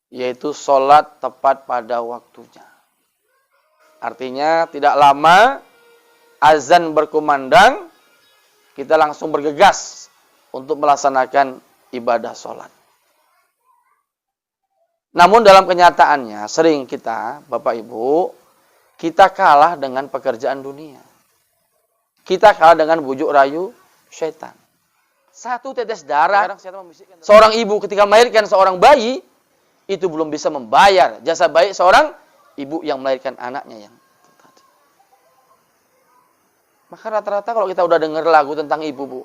yaitu sholat tepat pada waktunya. Artinya tidak lama azan berkumandang, kita langsung bergegas untuk melaksanakan ibadah sholat. Namun dalam kenyataannya sering kita, Bapak Ibu, kita kalah dengan pekerjaan dunia. Kita kalah dengan bujuk rayu syaitan. Satu tetes darah, seorang ibu ketika melahirkan seorang bayi, itu belum bisa membayar jasa baik seorang ibu yang melahirkan anaknya yang tadi. Maka rata-rata kalau kita udah dengar lagu tentang ibu, Bu,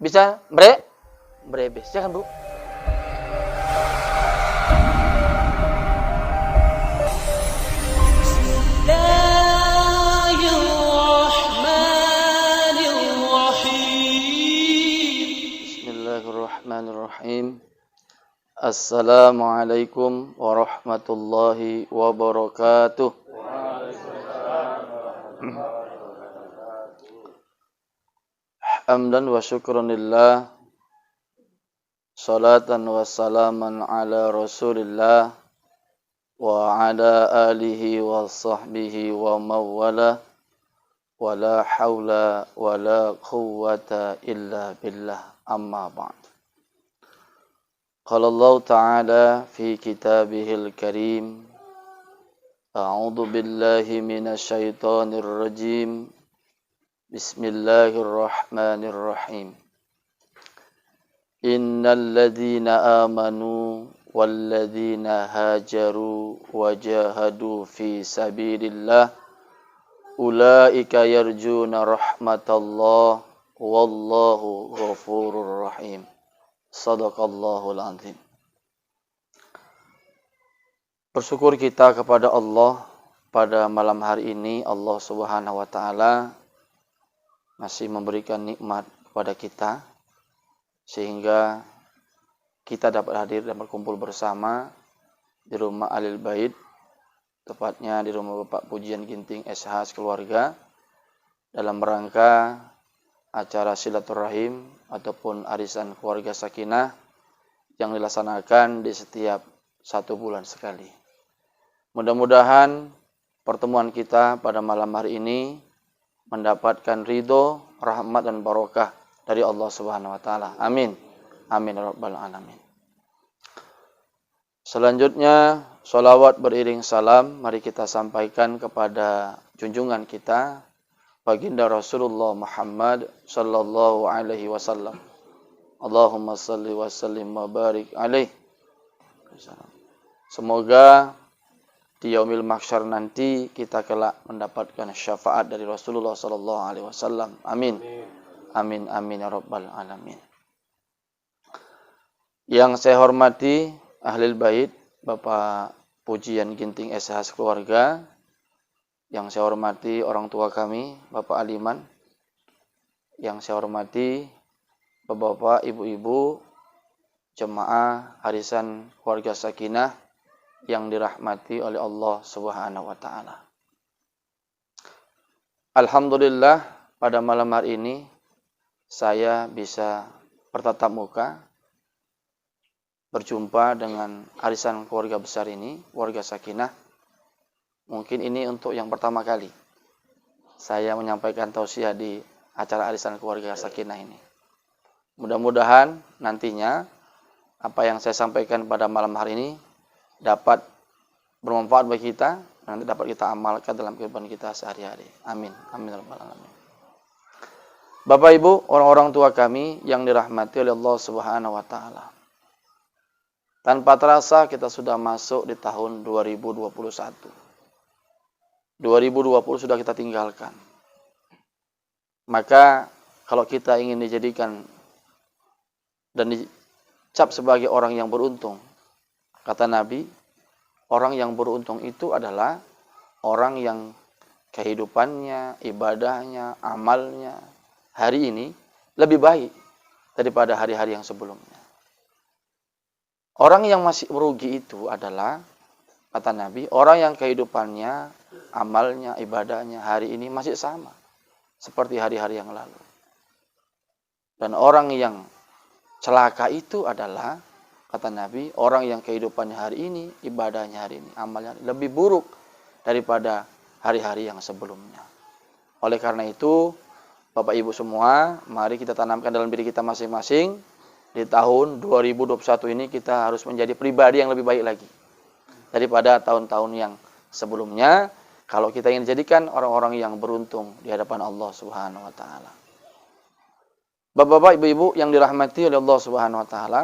bisa berebes, ya kan, Bu? Bismillahirrahmanirrahim. Assalamualaikum warahmatullahi wabarakatuh. Hamdan wa syukran lillah, salatan wa salaman ala rasulillah wa ala alihi wa sahbihi wa mawala wa la hawla wa la quwwata illa billah, amma ba'd. Qala Allah Ta'ala fi kitabihil karim, a'udhu billahi minasyaitonir rajim, bismillahirrahmanirrahim. Innal ladzina amanu wal ladzina hajaru wa jahadu fi sabilillah ulaika yarjuna rahmatallah wallahu ghafurur rahim. Sadaqallahul azim. Bersyukur kita kepada Allah pada malam hari ini. Allah Subhanahu wa taala masih memberikan nikmat kepada kita sehingga kita dapat hadir dan berkumpul bersama di rumah Ahlul Bait, tepatnya di rumah Bapak Pujian Ginting SH keluarga, dalam rangka acara silaturahim ataupun arisan keluarga sakinah yang dilaksanakan di setiap 1 bulan sekali. Mudah-mudahan pertemuan kita pada malam hari ini mendapatkan ridho, rahmat dan barokah dari Allah Subhanahu wa taala. Amin. Amin ya rabbal alamin. Selanjutnya, sholawat beriring salam mari kita sampaikan kepada junjungan kita baginda Rasulullah Muhammad sallallahu alaihi wasallam. Allahumma salli wa sallim wa barik alaih. Semoga di yaumil mahsyar nanti kita kelak mendapatkan syafaat dari Rasulullah sallallahu alaihi wasallam. Amin. Amin amin ya rabbal alamin. Yang saya hormati Ahlul Bait, Bapak Pujian Ginting SH keluarga, yang saya hormati orang tua kami, Bapak Aliman, yang saya hormati Bapak-bapak, ibu-ibu, jemaah harisan keluarga sakinah yang dirahmati oleh Allah Subhanahu wa taala. Alhamdulillah pada malam hari ini saya bisa bertatap muka berjumpa dengan harisan keluarga besar ini, keluarga sakinah. Mungkin ini untuk yang pertama kali saya menyampaikan tausiah di acara arisan keluarga sakinah ini. Mudah-mudahan nantinya apa yang saya sampaikan pada malam hari ini dapat bermanfaat bagi kita, nanti dapat kita amalkan dalam kehidupan kita sehari-hari. Amin. Amin rabbal alamin. Bapak Ibu, orang-orang tua kami yang dirahmati oleh Allah Subhanahu wa taala. Tanpa terasa kita sudah masuk di tahun 2021. 2020 sudah kita tinggalkan. Maka kalau kita ingin dijadikan dan dicap sebagai orang yang beruntung, kata Nabi, orang yang beruntung itu adalah orang yang kehidupannya, ibadahnya, amalnya hari ini lebih baik daripada hari-hari yang sebelumnya. Orang yang masih merugi itu adalah, kata Nabi, orang yang kehidupannya, amalnya, ibadahnya hari ini masih sama seperti hari-hari yang lalu. Dan orang yang celaka itu adalah kata Nabi, orang yang kehidupannya hari ini, ibadahnya hari ini, amalnya lebih buruk daripada hari-hari yang sebelumnya. Oleh karena itu, Bapak Ibu semua, mari kita tanamkan dalam diri kita masing-masing. Di tahun 2021 ini kita harus menjadi pribadi yang lebih baik lagi daripada tahun-tahun yang sebelumnya. Kalau kita ingin dijadikan orang-orang yang beruntung di hadapan Allah Subhanahu wa taala. Bapak-bapak, ibu-ibu yang dirahmati oleh Allah Subhanahu wa taala,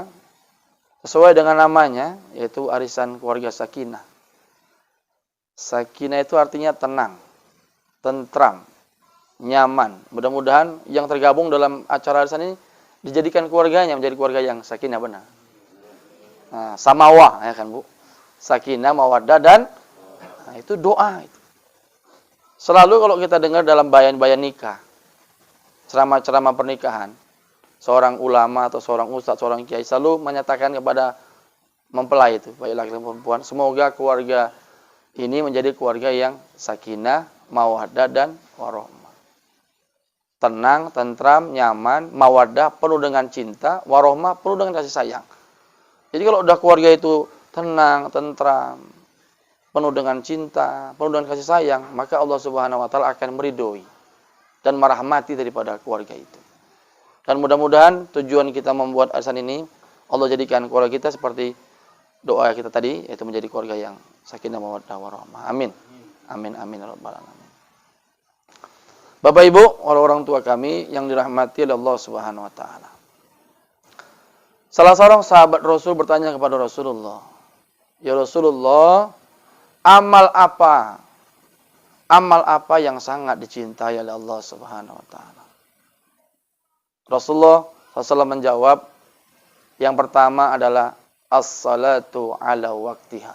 sesuai dengan namanya yaitu arisan keluarga sakinah. Sakinah itu artinya tenang, tentram, nyaman. Mudah-mudahan yang tergabung dalam acara arisan ini dijadikan keluarganya menjadi keluarga yang sakinah benar. Nah, samawah ya kan Bu. Sakinah, mawaddah dan itu doa itu. Selalu kalau kita dengar dalam bayan-bayan nikah, ceramah-ceramah pernikahan, seorang ulama atau seorang ustadz, seorang kiai selalu menyatakan kepada mempelai itu, baik laki-laki maupun perempuan, semoga keluarga ini menjadi keluarga yang sakinah, mawaddah dan warahmah. Tenang, tentram, nyaman, mawaddah, penuh dengan cinta, warahmah, penuh dengan kasih sayang. Jadi kalau udah keluarga itu tenang, tentram, penuh dengan cinta, penuh dengan kasih sayang, maka Allah Subhanahu wa taala akan meridhoi dan merahmati daripada keluarga itu. Dan mudah-mudahan tujuan kita membuat arisan ini, Allah jadikan keluarga kita seperti doa kita tadi, yaitu menjadi keluarga yang sakinah, mawaddah, warahmah. Amin. Amin, amin, ya rabbal alamin. Bapak Ibu, orang tua kami yang dirahmati oleh Allah Subhanahu wa taala. Salah seorang sahabat Rasul bertanya kepada Rasulullah, "Ya Rasulullah, amal apa? Amal apa yang sangat dicintai oleh Allah Subhanahu wa taala?" Rasulullah SAW menjawab, yang pertama adalah as-salatu ala waktiha,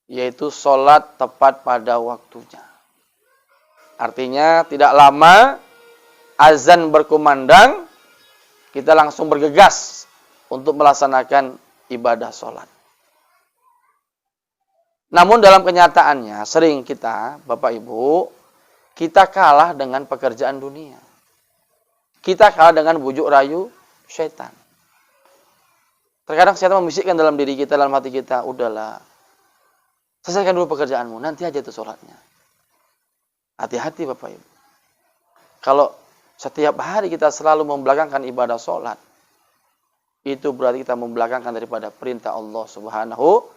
yaitu salat tepat pada waktunya. Artinya tidak lama azan berkumandang, kita langsung bergegas untuk melaksanakan ibadah sholat. Namun dalam kenyataannya sering kita, Bapak Ibu, kita kalah dengan pekerjaan dunia. Kita kalah dengan bujuk rayu syaitan. Terkadang syaitan membisikkan dalam diri kita, dalam hati kita, udahlah, selesaikan dulu pekerjaanmu, nanti aja itu sholatnya. Hati-hati Bapak Ibu. Kalau setiap hari kita selalu membelakangkan ibadah sholat, itu berarti kita membelakangkan daripada perintah Allah Subhanahu.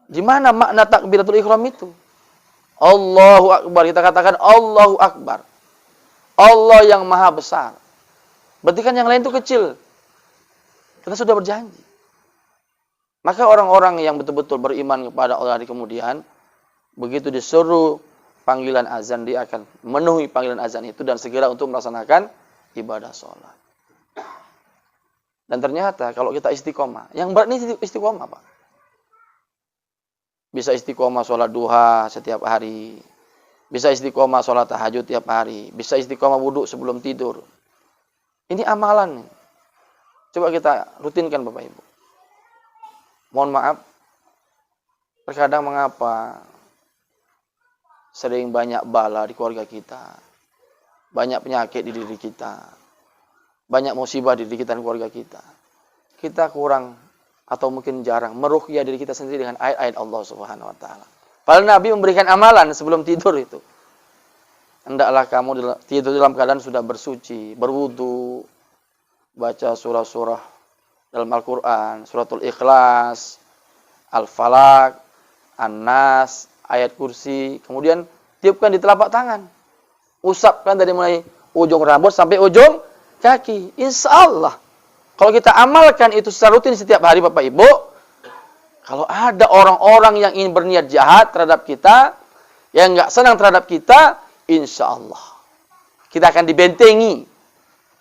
Di mana makna takbiratul ihram itu? Allahu Akbar. Kita katakan Allahu Akbar. Allah yang maha besar. Berarti kan yang lain itu kecil. Kita sudah berjanji. Maka orang-orang yang betul-betul beriman kepada Allah di kemudian, begitu disuruh panggilan azan, dia akan memenuhi panggilan azan itu dan segera untuk melaksanakan ibadah sholat. Dan ternyata kalau kita istiqomah, yang berat ini istiqomah Pak. Bisa istiqomah sholat duha setiap hari, bisa istiqomah sholat tahajud tiap hari, bisa istiqomah wudhu sebelum tidur. Ini amalan. Coba kita rutinkan Bapak Ibu. Mohon maaf, terkadang mengapa sering banyak bala di keluarga kita, banyak penyakit di diri kita, banyak musibah di diri kita dan keluarga kita. Kita kurang atau mungkin jarang meruqyah diri kita sendiri dengan ayat-ayat Allah Subhanahu wa taala. Padahal Nabi memberikan amalan sebelum tidur itu. Hendaklah kamu tidur dalam keadaan sudah bersuci, berwudu, baca surah-surah dalam Al-Qur'an, suratul Ikhlas, Al-Falaq, An-Nas, ayat kursi, kemudian tiupkan di telapak tangan. Usapkan dari mulai ujung rambut sampai ujung kaki. Insya Allah, kalau kita amalkan itu secara rutin setiap hari Bapak Ibu, kalau ada orang-orang yang ingin berniat jahat terhadap kita, yang nggak senang terhadap kita, insya Allah kita akan dibentengi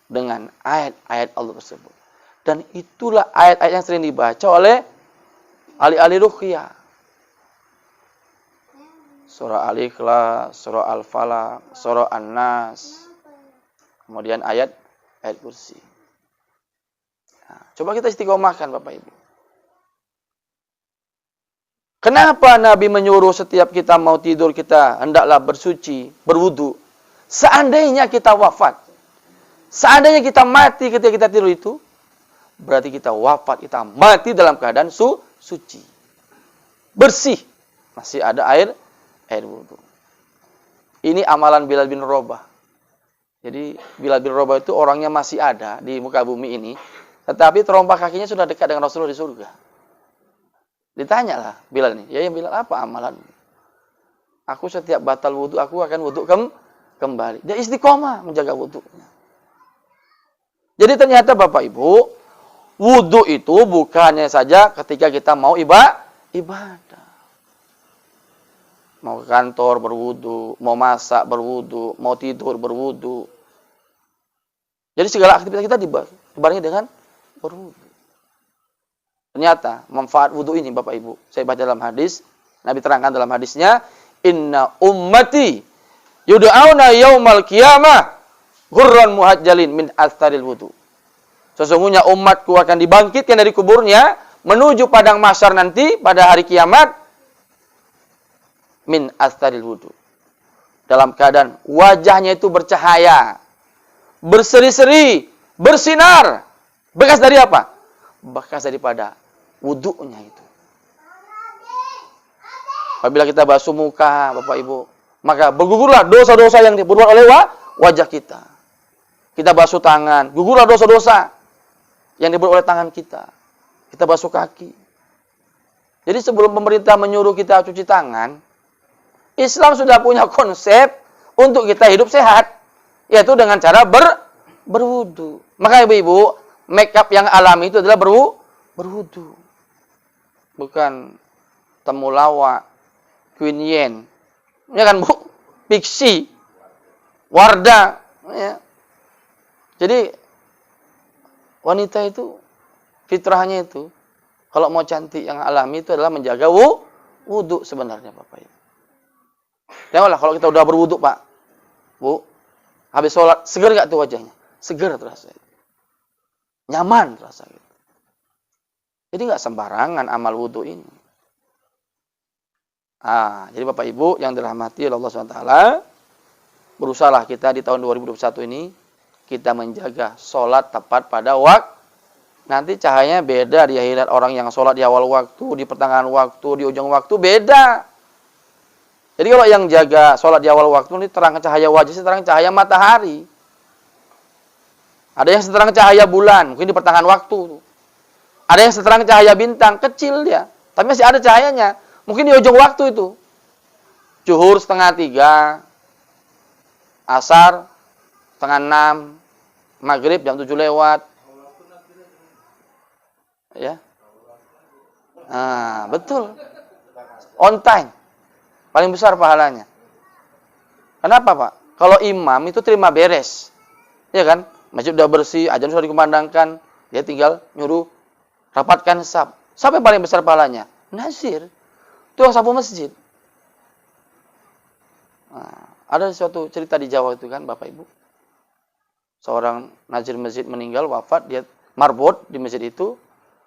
dengan ayat-ayat Allah tersebut. Dan itulah ayat-ayat yang sering dibaca oleh ahli-ahli ruqyah. Surah Al-Ikhlas, surah Al-Falaq, surah An-Nas, kemudian ayat kursi. Nah, coba kita istiqomahkan Bapak Ibu. Kenapa Nabi menyuruh setiap kita mau tidur kita hendaklah bersuci, berwudu? Seandainya kita wafat, seandainya kita mati ketika kita tidur itu, berarti kita wafat, kita mati dalam keadaan suci. Bersih. Masih ada air wudu. Ini amalan Bilal bin Rabah. Jadi Bilal bin Rabah itu orangnya masih ada di muka bumi ini, tetapi terompak kakinya sudah dekat dengan Rasulullah di surga. Ditanyalah Bilal ini, ya Bilal, apa amalan? Aku setiap batal wudu, aku akan wudu kembali. Dia istiqomah menjaga wudunya. Jadi ternyata Bapak Ibu, wudu itu bukannya saja ketika kita mau ibadah. Mau ke kantor berwudu, mau masak berwudu, mau tidur berwudu. Jadi segala aktivitas kita dibarengi dengan berwudu. Ternyata manfaat wudu ini Bapak Ibu, saya baca dalam hadis, Nabi terangkan dalam hadisnya, inna ummati yud'auna yaumal qiyamah ghurran muhajjalin min atharil wudu. Sesungguhnya umatku akan dibangkitkan dari kuburnya menuju padang mahsyar nanti pada hari kiamat min atharil wudu. Dalam keadaan wajahnya itu bercahaya, berseri-seri, bersinar. Bekas dari apa? Bekas daripada wudunya itu. Apabila kita basuh muka, Bapak Ibu, maka bergugurlah dosa-dosa yang diperbuat oleh wajah kita. Kita basuh tangan, gugurlah dosa-dosa yang diperbuat oleh tangan kita. Kita basuh kaki. Jadi sebelum pemerintah menyuruh kita cuci tangan, Islam sudah punya konsep untuk kita hidup sehat, yaitu dengan cara berwudu. Maka ibu-ibu, make up yang alami itu adalah berwudu. Bukan temulawak, Queen Yen, ya kan Bu? Pixie, Wardah, ya. Jadi wanita itu fitrahnya itu kalau mau cantik yang alami itu adalah menjaga wudu sebenarnya Bapak Ibu. Tengoklah kalau kita udah berwudu Pak, Bu, habis sholat seger nggak tuh wajahnya? Seger terasa, nyaman terasa gitu. Jadi nggak sembarangan amal wudu ini. Jadi Bapak Ibu yang dirahmati oleh Allah SWT, berusahalah kita di tahun 2021 ini, kita menjaga sholat tepat pada waktu. Nanti cahayanya beda di akhirat, orang yang sholat di awal waktu, di pertengahan waktu, di ujung waktu, beda. Jadi kalau yang jaga sholat di awal waktu, ini terang cahaya wajah, terang cahaya matahari. Ada yang seterang cahaya bulan, mungkin di pertengahan waktu. Ada yang seterang cahaya bintang, kecil dia, tapi masih ada cahayanya. Mungkin di ujung waktu itu. Zuhur 2:30, asar 5:30, maghrib jam 7 lewat. Ya. Betul. On time. Paling besar pahalanya. Kenapa, Pak? Kalau imam itu terima beres. Ya kan? Masjid sudah bersih, azan sudah dikumandangkan, dia tinggal nyuruh rapatkan saf. Siapa yang paling besar pahalanya? Nazir. Tukang sapu masjid. Ada suatu cerita di Jawa itu kan, Bapak Ibu. Seorang nazir masjid meninggal, wafat, dia marbot di masjid itu.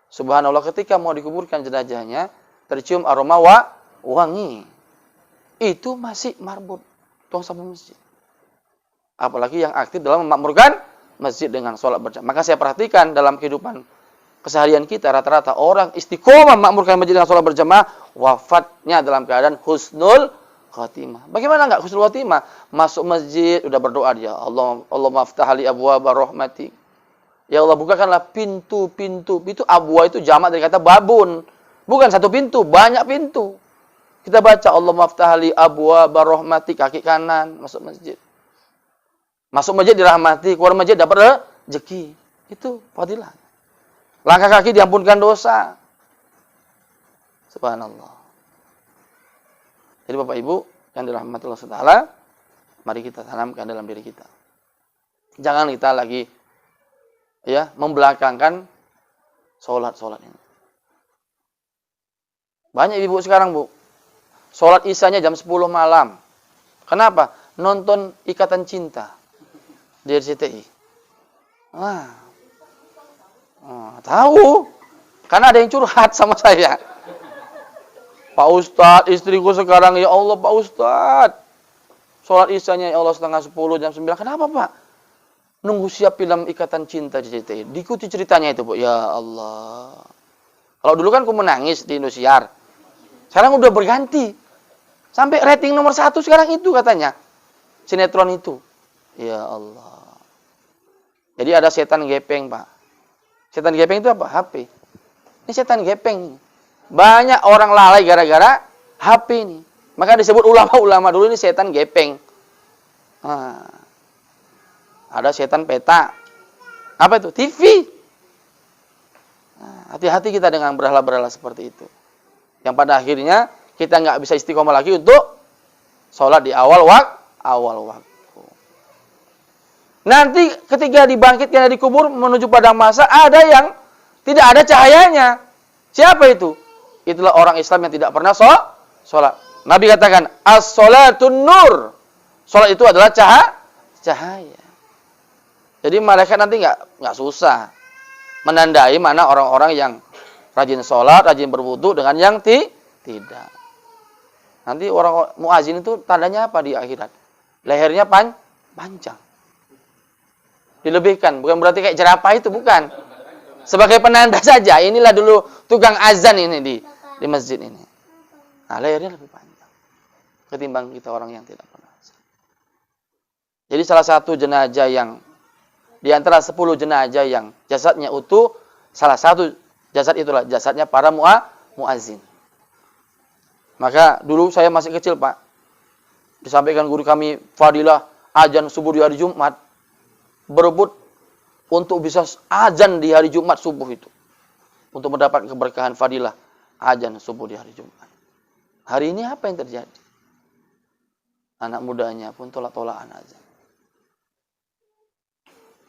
Subhanallah, ketika mau dikuburkan jenazahnya, tercium aroma wangi. Itu masih marbot, tukang sapu masjid. Apalagi yang aktif dalam memakmurkan masjid dengan sholat berjamaah. Maka saya perhatikan dalam kehidupan keseharian kita, rata-rata orang istiqomah memakmurkan masjid dengan sholat berjamaah, wafatnya dalam keadaan husnul khatimah. Bagaimana enggak husnul khatimah? Masuk masjid, udah berdoa dia, Allahumma aftah li abwaaba rahmatik. Ya Allah, bukakanlah pintu-pintu. Itu abwa itu jamak dari kata babun. Bukan satu pintu, banyak pintu. Kita baca Allahumma aftah li abwaaba rahmatik, kaki kanan masuk masjid. Masuk masjid dirahmati, keluar masjid dapat rezeki. Itu fadilah. Langkah kaki diampunkan dosa. Subhanallah. Jadi Bapak Ibu yang dirahmati Allah Ta'ala, mari kita tanamkan dalam diri kita. Jangan kita lagi membelakangkan sholat ini. Banyak ibu sekarang, Bu, sholat isyanya jam 10 malam. Kenapa? Nonton Ikatan Cinta di RCTI. Tahu. Karena ada yang curhat sama saya. Pak Ustadz, istriku sekarang, ya Allah Pak Ustadz, sholat isyanya ya Allah 9:30 jam 9. Kenapa Pak? nunggu siap film Ikatan Cinta di CCTV. Diikuti ceritanya itu, Bu. Ya Allah. Kalau dulu kan aku menangis di Indosiar. Sekarang udah berganti. Sampai rating nomor 1 sekarang itu katanya. Sinetron itu. Ya Allah. Jadi ada setan gepeng, Pak. Setan gepeng itu apa? HP. Ini setan gepeng. Banyak orang lalai gara-gara HP ini. Maka disebut ulama-ulama dulu ini setan gepeng. Nah, ada setan peta. Apa itu? TV. Nah, hati-hati kita dengan berhala-berhala seperti itu. Yang pada akhirnya kita nggak bisa istiqomah lagi untuk sholat di awal waktu. Nanti ketika dibangkitkan dari kubur menuju padang mahsyar ada yang tidak ada cahayanya. Siapa itu? Itulah orang Islam yang tidak pernah sholat. Nabi katakan, as-sholatun nur. Sholat itu adalah cahaya. Jadi malaikat nanti nggak susah menandai mana orang-orang yang rajin sholat, rajin berwudu dengan yang tidak. Nanti orang muazin itu tandanya apa di akhirat? Lehernya panjang. Dilebihkan, bukan berarti kayak jerapah itu, bukan. Sebagai penanda saja. Inilah dulu tukang azan ini di masjid ini. Nah, lehernya lebih panjang ketimbang kita orang yang tidak pernah azan. Jadi salah satu jenazah yang di antara 10 jenazah yang jasadnya utuh, salah satu jasad itulah jasadnya para muazin. Maka dulu saya masih kecil, Pak. Disampaikan guru kami fadilah azan subuh di hari Jumat. Berebut untuk bisa azan di hari Jumat subuh itu. Untuk mendapat keberkahan fadilah azan subuh di hari Jumat. Hari ini apa yang terjadi? Anak mudanya pun tolak-tolakan azan.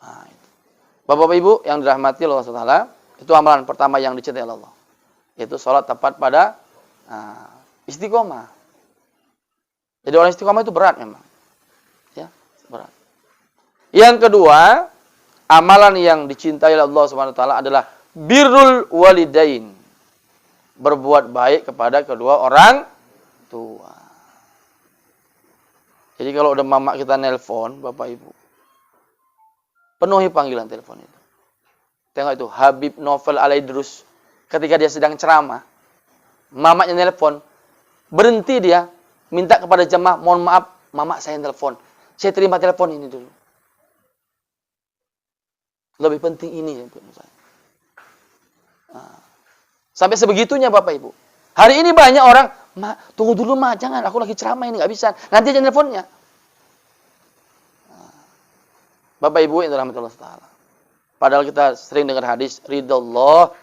Nah, itu. Bapak Ibu yang dirahmati Allah SWT, itu amalan pertama yang dicintai Allah. Yaitu sholat tepat pada istiqomah. Jadi orang istiqomah itu berat memang. Ya, berat. Yang kedua, amalan yang dicintai Allah SWT adalah birrul walidain. Berbuat baik kepada kedua orang tua. Jadi kalau udah mama kita nelpon, Bapak Ibu, penuhi panggilan telepon itu. Tengok itu, Habib Novel Alaidrus. Ketika dia sedang ceramah, mamanya nelpon, berhenti dia, minta kepada jemaah, mohon maaf, mama saya nelpon. Saya terima telepon ini dulu. Lebih penting ini yang buat saya. Nah, sampai sebegitunya Bapak Ibu. Hari ini banyak orang, tunggu dulu jangan, aku lagi ceramah ini, nggak bisa. Nanti aja teleponnya. Nah, Bapak Ibu yang dirahmati Allah Ta'ala. Padahal kita sering dengar hadis, ridallah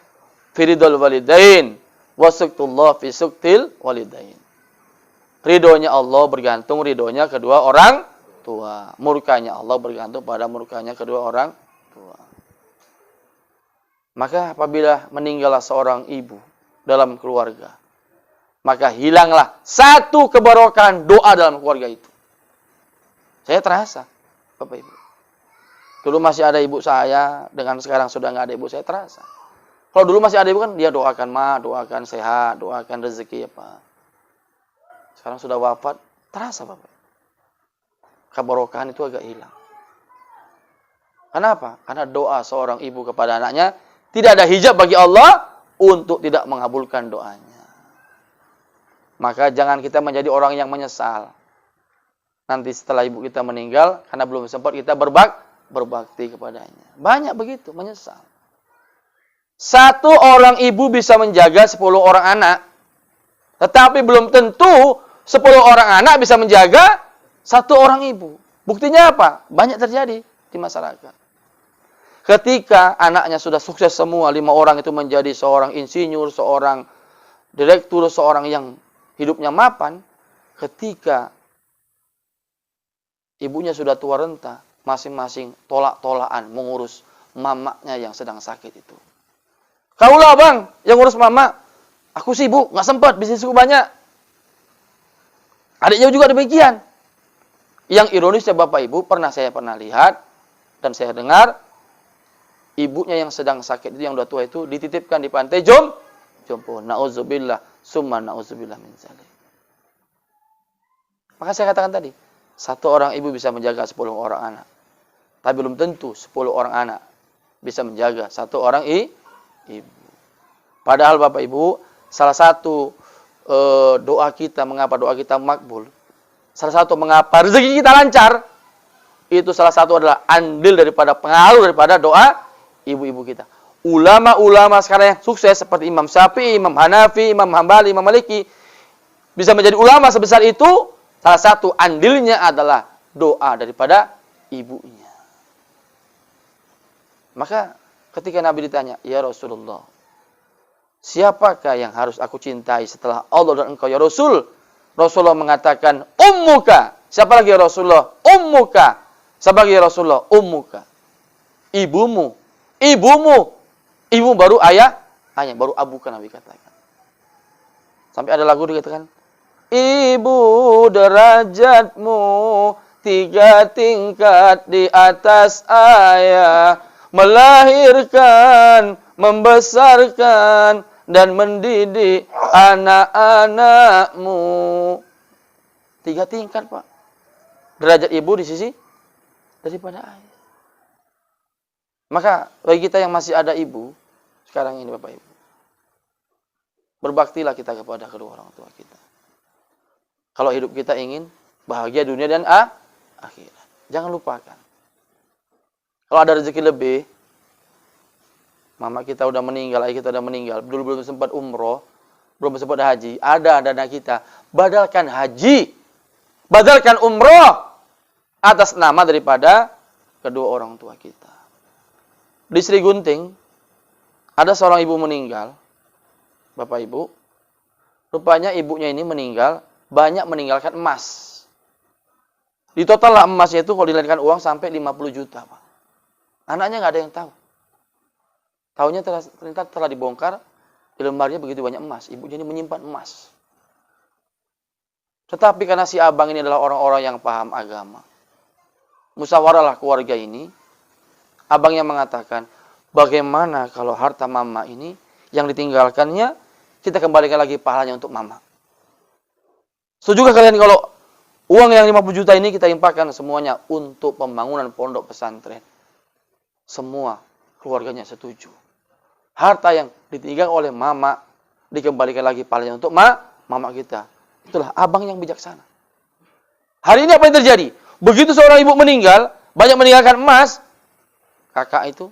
fi ridal walidain, wa suktullah fi suktil walidain. Ridhonya Allah bergantung ridhonya kedua orang tua. Murkanya Allah bergantung pada murkanya kedua orang tua. Maka apabila meninggallah seorang ibu dalam keluarga, maka hilanglah satu kebarokan doa dalam keluarga itu. Saya terasa, Bapak Ibu. Dulu masih ada ibu saya, dengan sekarang sudah nggak ada ibu saya, terasa. Kalau dulu masih ada ibu kan, dia doakan doakan sehat, doakan rezeki apa. Sekarang sudah wafat, terasa Bapak. Kebarokan itu agak hilang. Kenapa? Karena doa seorang ibu kepada anaknya tidak ada hijab bagi Allah untuk tidak mengabulkan doanya. Maka jangan kita menjadi orang yang menyesal. Nanti setelah ibu kita meninggal, karena belum sempat kita berbakti kepadanya. Banyak begitu, menyesal. Satu orang ibu bisa menjaga 10 orang anak. Tetapi belum tentu 10 orang anak bisa menjaga satu orang ibu. Buktinya apa? Banyak terjadi di masyarakat. Ketika anaknya sudah sukses semua, 5 orang itu menjadi seorang insinyur, seorang direktur, seorang yang hidupnya mapan. Ketika ibunya sudah tua renta, masing-masing tolak-tolakan mengurus mamanya yang sedang sakit itu. Kaulah bang, yang ngurus mama. Aku sibuk, nggak sempat, bisnisku banyak. Adiknya juga demikian. Yang ironisnya Bapak Ibu, saya pernah lihat dan saya dengar, ibunya yang sedang sakit itu, yang udah tua itu, dititipkan di pantai jompo. Na'udzubillah, summa na'udzubillah min dzalik. Maka saya katakan tadi, satu orang ibu bisa menjaga 10 orang anak. Tapi belum tentu 10 orang anak bisa menjaga satu orang ibu. Padahal Bapak Ibu, salah satu doa kita, mengapa doa kita makbul, salah satu mengapa rezeki kita lancar, itu salah satu adalah andil daripada pengaruh daripada doa ibu-ibu kita. Ulama-ulama sekarang yang sukses seperti Imam Syafi'i, Imam Hanafi, Imam Hambali, Imam Maliki, bisa menjadi ulama sebesar itu, salah satu andilnya adalah doa daripada ibunya. Maka ketika Nabi ditanya, "Ya Rasulullah, siapakah yang harus aku cintai setelah Allah dan engkau ya Rasul?" Rasulullah mengatakan, "Ummuka." Siapa lagi ya Rasulullah? "Ummuka." Siapa lagi ya Rasulullah? "Ummuka." Ibumu. Ibumu. Ibu baru ayah, baru abuka Nabi katakan. Sampai ada lagu dikatakan, "Ibu derajatmu 3 tingkat di atas ayah, melahirkan, membesarkan, dan mendidik anak-anakmu." 3 tingkat, Pak. Derajat ibu di sisi daripada ayah. Maka bagi kita yang masih ada ibu, sekarang ini Bapak Ibu, berbaktilah kita kepada kedua orang tua kita. Kalau hidup kita ingin bahagia dunia dan akhirat, jangan lupakan. Kalau ada rezeki lebih, mama kita udah meninggal, ayah kita udah meninggal, dulu belum sempat umroh, belum sempat haji, ada dana kita, badalkan haji, badalkan umroh atas nama daripada kedua orang tua kita. Di Sri Gunting, ada seorang ibu meninggal, Bapak Ibu. Rupanya ibunya ini meninggal, banyak meninggalkan emas. Di total lah emasnya itu kalau dilarikan uang sampai 50 juta, Pak. Anaknya nggak ada yang tahu. Tahunya ternyata telah dibongkar, di lembarnya begitu banyak emas. Ibunya ini menyimpan emas. Tetapi karena si abang ini adalah orang-orang yang paham agama, musyawarahlah keluarga ini. Abangnya mengatakan, bagaimana kalau harta mama ini yang ditinggalkannya, kita kembalikan lagi pahalanya untuk mama. Setujukah kalian kalau uang yang 50 juta ini kita infakkan semuanya untuk pembangunan pondok pesantren? Semua keluarganya setuju. Harta yang ditinggalkan oleh mama, dikembalikan lagi pahalanya untuk mama kita. Itulah abang yang bijaksana. Hari ini apa yang terjadi? Begitu seorang ibu meninggal, banyak meninggalkan emas, kakak itu,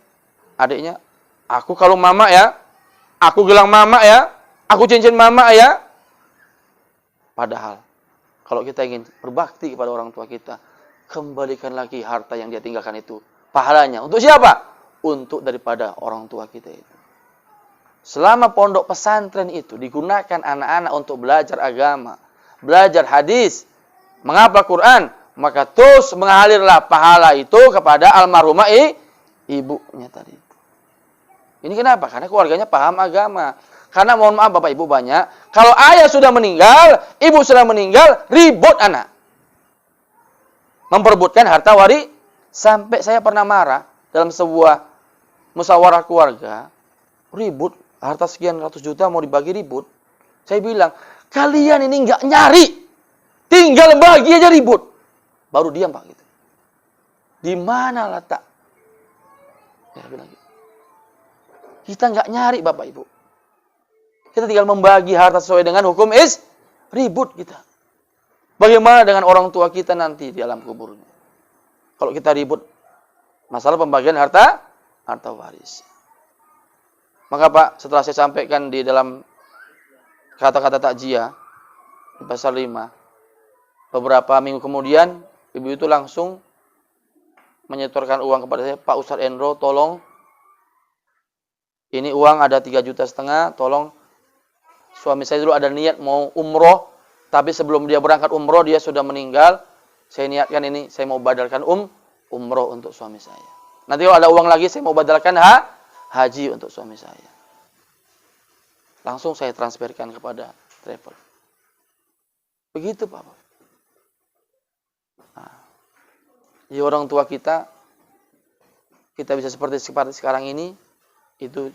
adiknya, aku kalau mama ya, aku gelang mama ya, aku cincin mama ya. Padahal, kalau kita ingin berbakti kepada orang tua kita, kembalikan lagi harta yang dia tinggalkan itu. Pahalanya, untuk siapa? Untuk daripada orang tua kita itu. Selama pondok pesantren itu digunakan anak-anak untuk belajar agama, belajar hadis, menghafal Quran, maka terus mengalirlah pahala itu kepada almarhumah ibunya tadi. Ini kenapa? Karena keluarganya paham agama. Karena mohon maaf Bapak Ibu banyak, kalau ayah sudah meninggal, ibu sudah meninggal, ribut anak. Memperebutkan harta waris. Sampai saya pernah marah dalam sebuah musyawarah keluarga, ribut, harta sekian ratus juta mau dibagi ribut. Saya bilang, kalian ini nggak nyari, tinggal bagi aja ribut. Baru diam Pak gitu. Di mana letak? Ya, bilang gitu. Kita nggak nyari Bapak Ibu. Kita tinggal membagi harta sesuai dengan hukum ribut kita. Bagaimana dengan orang tua kita nanti di alam kuburnya? Kalau kita ribut masalah pembagian harta waris. Maka Pak, setelah saya sampaikan di dalam kata-kata takziah di pasal 5, beberapa minggu kemudian ibu itu langsung menyetorkan uang kepada saya, Pak Ustadz Endro, tolong ini uang ada 3,5 juta, tolong suami saya dulu ada niat mau umroh, tapi sebelum dia berangkat umroh dia sudah meninggal. Saya niatkan ini, saya mau badalkan umroh untuk suami saya. Nanti kalau ada uang lagi saya mau badalkan haji untuk suami saya. Langsung saya transferkan kepada travel. Begitu Pak. Nah, ya orang tua kita bisa seperti sekarang ini, itu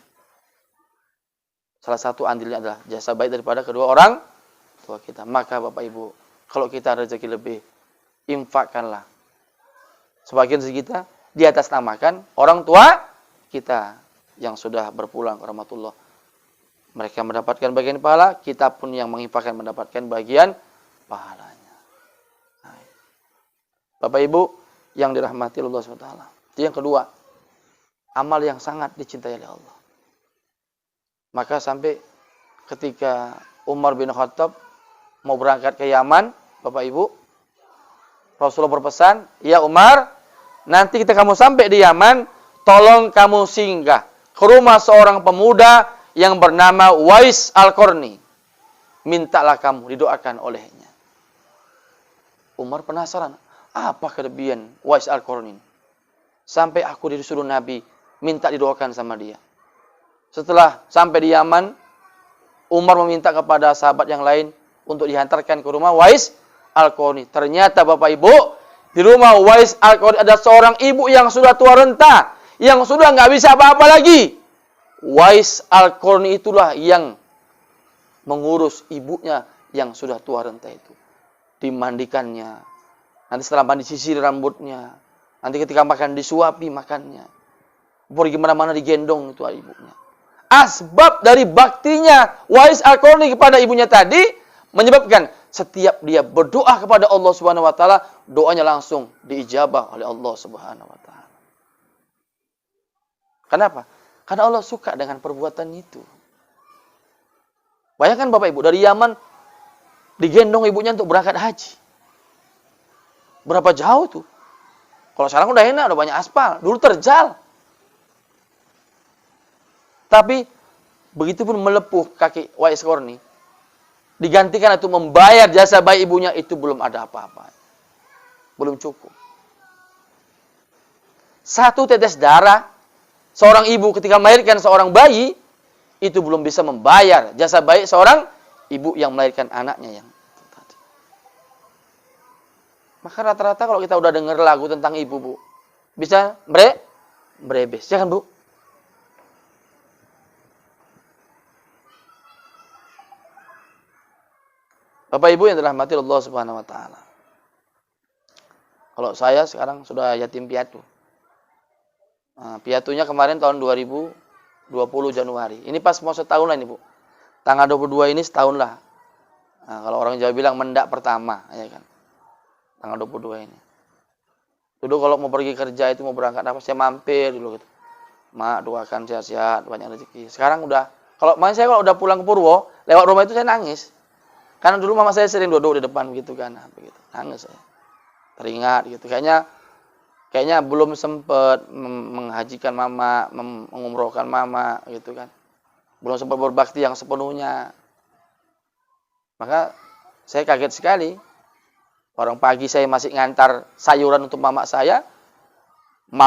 salah satu andilnya adalah jasa baik daripada kedua orang tua kita. Maka Bapak Ibu, kalau kita rezeki lebih, infakkanlah sebagian rezeki kita di atas namakan orang tua kita yang sudah berpulang ke rahmatullah. Mereka mendapatkan bagian pahala, kita pun yang menginfakkan mendapatkan bagian pahalanya. Nah, Bapak Ibu yang dirahmati Allah SWT. Itu yang kedua, amal yang sangat dicintai oleh Allah. Maka sampai ketika Umar bin Khattab mau berangkat ke Yaman, Bapak Ibu, Rasulullah berpesan, "Ya Umar, nanti kita kamu sampai di Yaman, tolong kamu singgah ke rumah seorang pemuda yang bernama Wais Al-Qarni. Mintalah kamu didoakan olehnya." Umar penasaran, apa kelebihan Wais Al-Qarni? Sampai aku disuruh Nabi minta didoakan sama dia. Setelah sampai di Yaman, Umar meminta kepada sahabat yang lain untuk dihantarkan ke rumah Wais Al-Qarni. Ternyata Bapak Ibu, di rumah Wais Al-Qarni ada seorang ibu yang sudah tua renta, yang sudah nggak bisa apa-apa lagi. Wais Al-Qarni itulah yang mengurus ibunya yang sudah tua renta itu. Dimandikannya. Nanti setelah mandi sisir rambutnya. Nanti ketika makan disuapi makannya. Pergi mana-mana digendong itu ibunya. Asbab dari baktinya Wais Al-Qarni kepada ibunya tadi menyebabkan setiap dia berdoa kepada Allah Subhanahu wa taala, doanya langsung diijabah oleh Allah Subhanahu wa taala. Kenapa? Karena Allah suka dengan perbuatan itu. Bayangkan Bapak Ibu, dari Yaman digendong ibunya untuk berangkat haji. Berapa jauh tuh? Kalau sekarang udah enak, udah banyak aspal. Dulu terjal. Tapi begitu pun melepuh kaki Wais Al-Qarni, digantikan itu membayar jasa bayi ibunya, itu belum ada apa-apa. Belum cukup. Satu tetes darah seorang ibu ketika melahirkan seorang bayi, itu belum bisa membayar jasa bayi seorang ibu yang melahirkan anaknya yang tadi. Maka rata-rata kalau kita udah dengar lagu tentang ibu, Bu, bisa merebes, ya kan, Bu? Bapak Ibu yang dirahmati Allah Subhanahu wa taala. Kalau saya sekarang sudah yatim piatu. Nah, piatunya kemarin tahun 2020 Januari. Ini pas mau setahun lah ini, Bu. Tanggal 22 ini setahun lah. Nah, kalau orang Jawa bilang mendak pertama, ya kan. Tanggal 22 ini. Dulu kalau mau pergi kerja itu mau berangkat apa, saya mampir dulu gitu. Mak, doakan sehat-sehat, banyak rezeki. Sekarang udah, kalau saya kalau udah pulang ke Purwo, lewat rumah itu saya nangis. Karena dulu mama saya sering duduk di depan begitu kan, begitu. Nangis saya. Teringat gitu. Kayaknya belum sempat menghajikan mama, mengumrohkan mama gitu kan. Belum sempat berbakti yang sepenuhnya. Maka saya kaget sekali. Orang pagi saya masih ngantar sayuran untuk mama saya.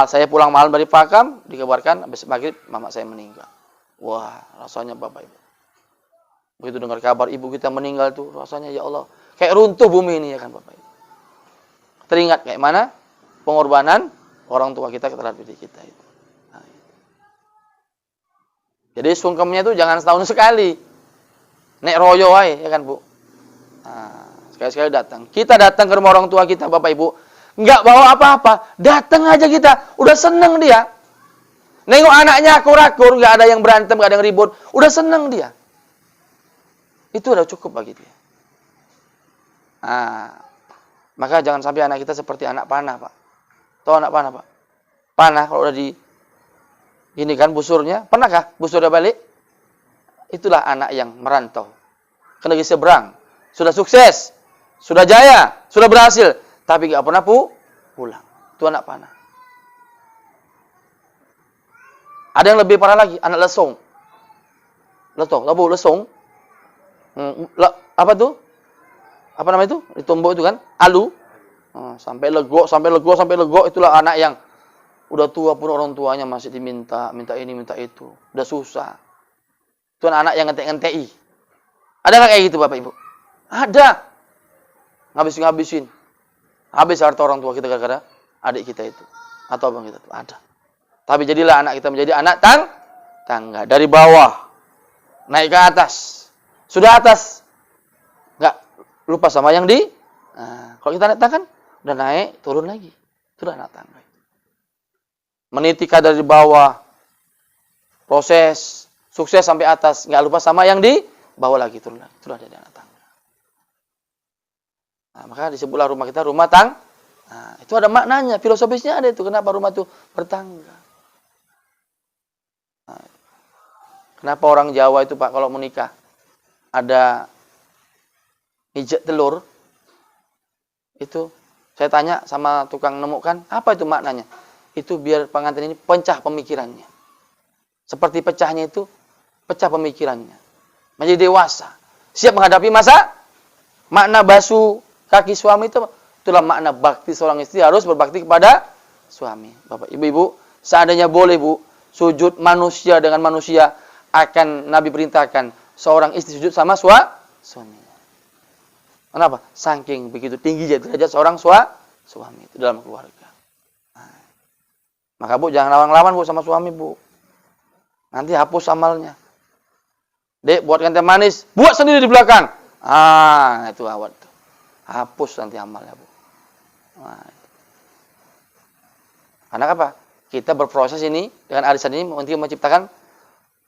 Saya pulang malam dari Pakam, dikabarkan habis maghrib mama saya meninggal. Wah, rasanya Bapak Ibu. Begitu dengar kabar ibu kita meninggal tuh, rasanya ya Allah, kayak runtuh bumi ini ya kan Bapak Ibu. Teringat kayak mana pengorbanan orang tua kita terhadap diri kita itu. Nah, itu. Jadi sungkemnya itu jangan setahun sekali. Nek royo aja ya kan Bu. Nah, sekali-sekali datang. Kita datang ke rumah orang tua kita Bapak Ibu, nggak bawa apa-apa, datang aja kita, udah seneng dia. Nengok anaknya akur-akur, nggak ada yang berantem, nggak ada yang ribut, udah seneng dia. Itu udah cukup bagi dia. Nah, maka jangan sampai anak kita seperti anak panah, Pak. Tahu anak panah, Pak? Panah kalau udah di ini kan busurnya, pernahkah busurnya balik? Itulah anak yang merantau ke negeri seberang, sudah sukses, sudah jaya, sudah berhasil, tapi nggak pernah pulang. Itu anak panah. Ada yang lebih parah lagi, anak lesong. Tahu lesong? Apa tuh? Apa namanya itu? Ditumbuk itu kan? Alu. Sampai legok, itulah anak yang udah tua pun orang tuanya masih minta ini, minta itu. Udah susah. Itu anak yang ngentek-ngenteki. Ada nggak kayak gitu Bapak Ibu? Ada. Ngabisin. Habis harta orang tua kita gara-gara adik kita itu. Atau abang kita itu. Ada. Tapi jadilah anak kita menjadi anak tangga. Dari bawah. Naik ke atas. Sudah atas, nggak lupa sama yang di. Nah, kalau kita naik tangga kan, udah naik, turun lagi. Itu udah anak tangga. meniti kadar di bawah, proses sukses sampai atas, nggak lupa sama yang di bawah lagi, itulah jadi anak tangga. Nah, maka disebutlah rumah kita rumah tangga. Nah, itu ada maknanya, filosofisnya ada itu, kenapa rumah itu bertangga. Nah, kenapa orang Jawa itu Pak kalau menikah ada mijat telur, itu saya tanya sama tukang nemukan, apa itu maknanya? Itu biar pengantin ini pecah pemikirannya. Seperti pecahnya itu, pecah pemikirannya. Menjadi dewasa. Siap menghadapi masa. Makna basuh kaki suami itu, itulah makna bakti seorang istri harus berbakti kepada suami. Bapak, ibu-ibu, seandainya boleh Bu, sujud manusia dengan manusia, akan Nabi perintahkan seorang istri sujud sama suaminya. Kenapa? Saking begitu tinggi derajat seorang suami itu dalam keluarga. Nah, maka Bu, jangan lawan-lawan Bu sama suami Bu. Nanti hapus amalnya. Dek, buatkan teh manis, buat sendiri di belakang. Ah, itu awat tuh. Hapus nanti amalnya Bu. Nah, karena apa? Kita berproses ini dengan arisan ini untuk menciptakan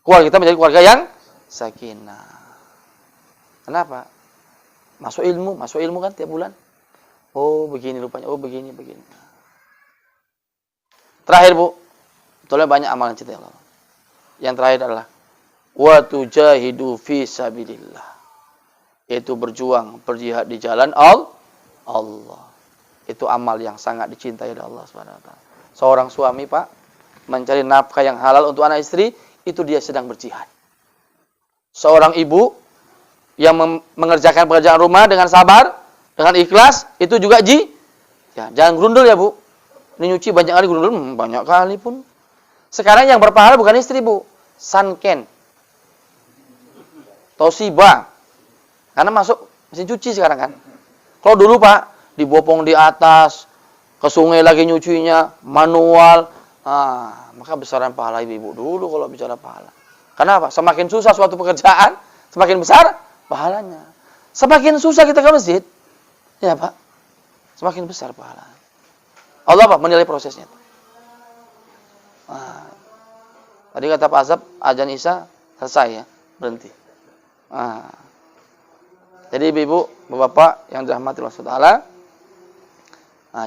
keluarga kita menjadi keluarga yang sakinah. Kenapa? Masuk ilmu kan tiap bulan. Oh, begini rupanya. Oh, begini. Terakhir Bu, betulnya banyak amalan cinta Allah. Yang terakhir adalah wa tujahidu fi sabilillah. Yaitu berjuang, berjihad di jalan Allah. Itu amal yang sangat dicintai oleh Allah Subhanahu wa taala. Seorang suami, Pak, mencari nafkah yang halal untuk anak istri, itu dia sedang berjihad. Seorang ibu yang mengerjakan pekerjaan rumah dengan sabar, dengan ikhlas, itu juga ya, jangan grundel ya Bu. Ini nyuci banyak kali grundel, banyak kali pun. Sekarang yang berpahala bukan istri Bu, Sanken, Toshiba, karena masuk mesin cuci sekarang kan. Kalau dulu Pak, dibopong di atas, ke sungai lagi nyucinya, manual, maka besaran pahala ibu dulu kalau bicara pahala. Kenapa? Semakin susah suatu pekerjaan, semakin besar pahalanya. Semakin susah kita ke masjid, ya Pak, semakin besar pahala. Allah Pak menilai prosesnya. Tadi kata Pak Azab, azan Isya selesai ya, berhenti. Jadi ibu-ibu, bapak-bapak yang dirahmati Allah Subhanahu.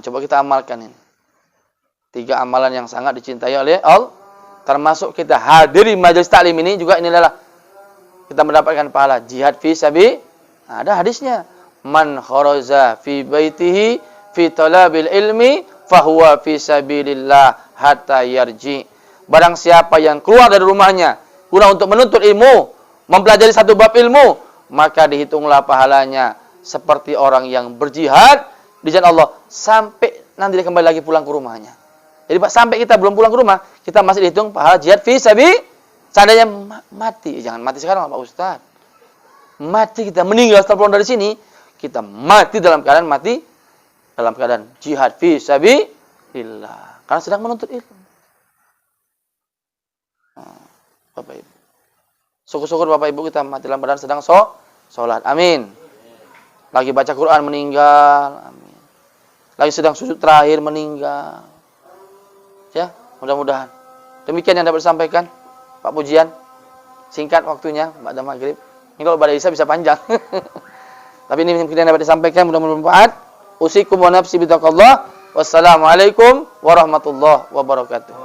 Coba kita amalkan ini. 3 amalan yang sangat dicintai oleh Allah. Termasuk kita hadiri majelis taklim ini juga inilah kita mendapatkan pahala jihad fi sabi. Ada hadisnya. Man kharaja fi baitihi fi talabil ilmi fahuwa fi sabilillah hatta yarji. Barang siapa yang keluar dari rumahnya guna untuk menuntut ilmu, mempelajari satu bab ilmu, maka dihitunglah pahalanya seperti orang yang berjihad di jalan Allah sampai nanti dia kembali lagi pulang ke rumahnya. Jadi Pak, sampai kita belum pulang ke rumah, kita masih dihitung pahala jihad fi sabi. Seandainya mati, jangan mati sekarang Pak Ustaz. Mati kita meninggal setelah pulang dari sini, kita mati dalam keadaan jihad fi sabilillah. Karena sedang menuntut ilmu. Bapak Ibu. Syukur-syukur Bapak Ibu kita mati dalam badan sedang sholat. Amin. Lagi baca Quran meninggal. Amin. Lagi sedang sujud terakhir meninggal. Ya, mudah-mudahan. Demikian yang dapat disampaikan Pak Pujian. Singkat waktunya, pada maghrib. Ini kalau pada Isya bisa panjang. Tapi ini mungkin yang dapat disampaikan, mudah-mudahan bermanfaat. Usikum wa nafsi bitaqallah. Wassalamualaikum warahmatullahi wabarakatuh.